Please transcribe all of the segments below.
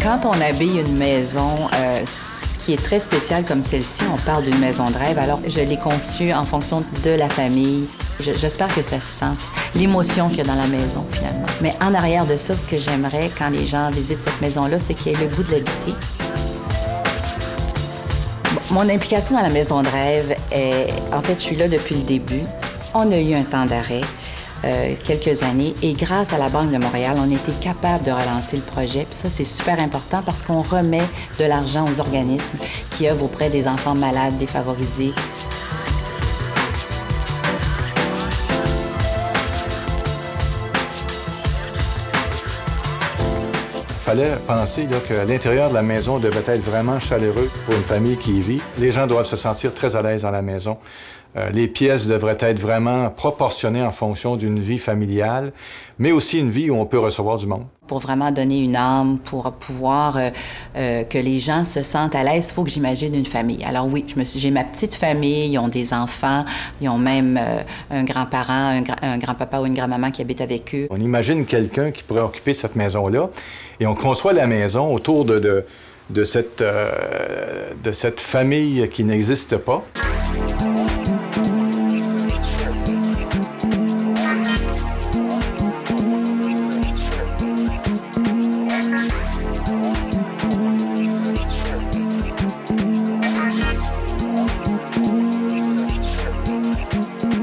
Quand on habille une maison qui est très spéciale comme celle-ci, on parle d'une maison de rêve, alors je l'ai conçue en fonction de la famille. J'espère que ça se sent, l'émotion qu'il y a dans la maison, finalement. Mais en arrière de ça, ce que j'aimerais quand les gens visitent cette maison-là, c'est qu'il y ait le goût de l'habiter. Mon implication dans la maison de rêve est... En fait, je suis là depuis le début. On a eu un temps d'arrêt, quelques années, et grâce à la Banque de Montréal, on a été capable de relancer le projet. Puis ça, c'est super important parce qu'on remet de l'argent aux organismes qui œuvrent auprès des enfants malades, défavorisés. Il fallait penser qu'à l'intérieur de la maison devait être vraiment chaleureux pour une famille qui y vit. Les gens doivent se sentir très à l'aise dans la maison. Les pièces devraient être vraiment proportionnées en fonction d'une vie familiale, mais aussi une vie où on peut recevoir du monde. Pour vraiment donner une âme, pour pouvoir que les gens se sentent à l'aise, il faut que j'imagine une famille. Alors oui, j'ai ma petite famille, ils ont des enfants, ils ont même un grand-parent, un grand-papa ou une grand-maman qui habite avec eux. On imagine quelqu'un qui pourrait occuper cette maison-là et on conçoit la maison autour de cette famille qui n'existe pas.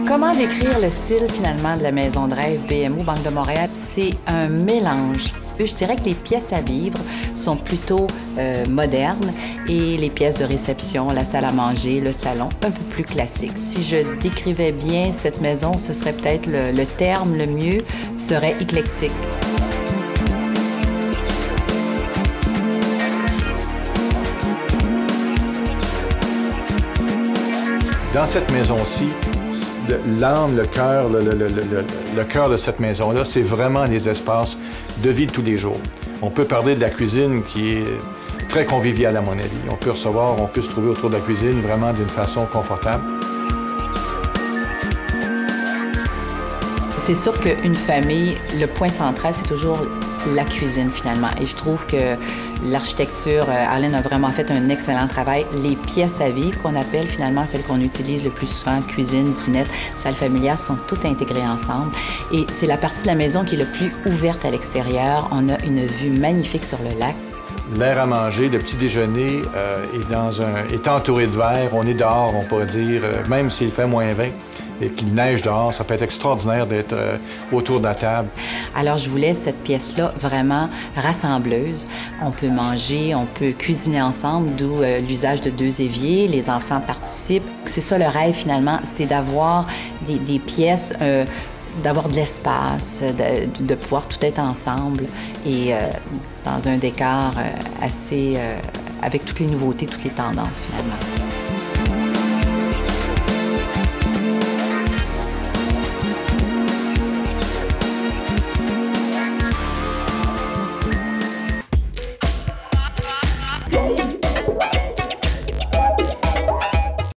Comment décrire le style, finalement, de la maison de rêve BMO Banque de Montréal? C'est un mélange. Je dirais que les pièces à vivre sont plutôt modernes et les pièces de réception, la salle à manger, le salon, un peu plus classiques. Si je décrivais bien cette maison, ce serait peut-être le terme le mieux serait éclectique. Dans cette maison-ci, l'âme, le cœur de cette maison-là, c'est vraiment les espaces de vie de tous les jours. On peut parler de la cuisine qui est très conviviale, à mon avis. On peut se trouver autour de la cuisine vraiment d'une façon confortable. C'est sûr qu'une famille, le point central, c'est toujours la cuisine, finalement. Et je trouve que l'architecture, Alain a vraiment fait un excellent travail. Les pièces à vivre, qu'on appelle finalement celles qu'on utilise le plus souvent, cuisine, dinette, salle familiale, sont toutes intégrées ensemble. Et c'est la partie de la maison qui est le plus ouverte à l'extérieur. On a une vue magnifique sur le lac. L'air à manger, le petit déjeuner est entouré de verre. On est dehors, on pourrait dire, même s'il fait moins 20 et qu'il neige dehors, ça peut être extraordinaire d'être autour de la table. Alors, je voulais cette pièce-là vraiment rassembleuse. On peut manger, on peut cuisiner ensemble, d'où l'usage de 2 éviers. Les enfants participent. C'est ça le rêve, finalement, c'est d'avoir des pièces... d'avoir de l'espace, de pouvoir tout être ensemble et dans un décor assez... avec toutes les nouveautés, toutes les tendances, finalement.